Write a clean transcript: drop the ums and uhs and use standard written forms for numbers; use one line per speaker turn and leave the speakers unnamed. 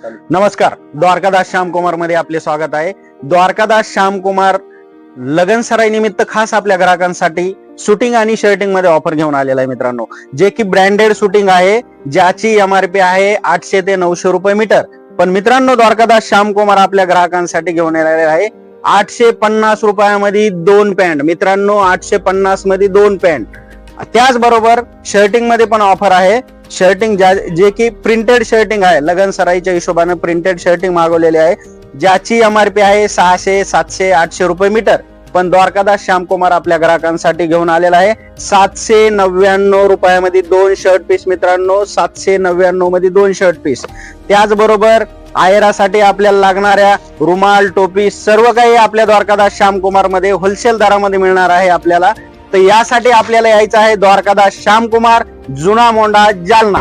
नमस्कार, द्वारकादास श्यामकुमार मध्ये आपले स्वागत आहे। द्वारकादास श्यामकुमार लगनसराई निमित्त खास आपल्या ग्राहकांसाठी शूटिंग आणि शर्टिंग मध्ये ऑफर घेऊन आलेला आहे मित्रांनो, जे की ब्रँडेड शूटिंग आहे, ज्याची MRP आहे 800 ते 900 रुपये मीटर। पण मित्रांनो, द्वारकादास श्यामकुमार आपल्या ग्राहकांसाठी घेऊन आलेले आहे 850 रुपयामध्ये 2 पॅन्ट। मित्रांनो, 850 मध्ये 2 पॅन्ट। त्याचबरोबर शर्टिंग मध्ये पण ऑफर आहे। शर्टिंग जे की प्रिंटेड शर्टिंग आहे, लगन सराईच्या हिशोबाने प्रिंटेड शर्टिंग मागवलेली आहे, ज्याची MRP आहे 600, 700, 800 रुपये मीटर। पण द्वारकादास श्यामकुमार आपल्या ग्राहकांसाठी घेऊन आलेला आहे 799 रुपयामध्ये 2 शर्ट पीस। मित्रांनो, 799 मध्ये 2 शर्ट पीस। त्याचबरोबर आयरासाठी आपल्याला लागणाऱ्या रुमाल, टोपी सर्व काही आपल्या द्वारकादास श्यामकुमार मध्ये होलसेल दरामध्ये मिळणार आहे आपल्याला। तर यासाठी आपल्याला यायचं आहे द्वारकादास श्यामकुमार, जुना मोंढा, जालना।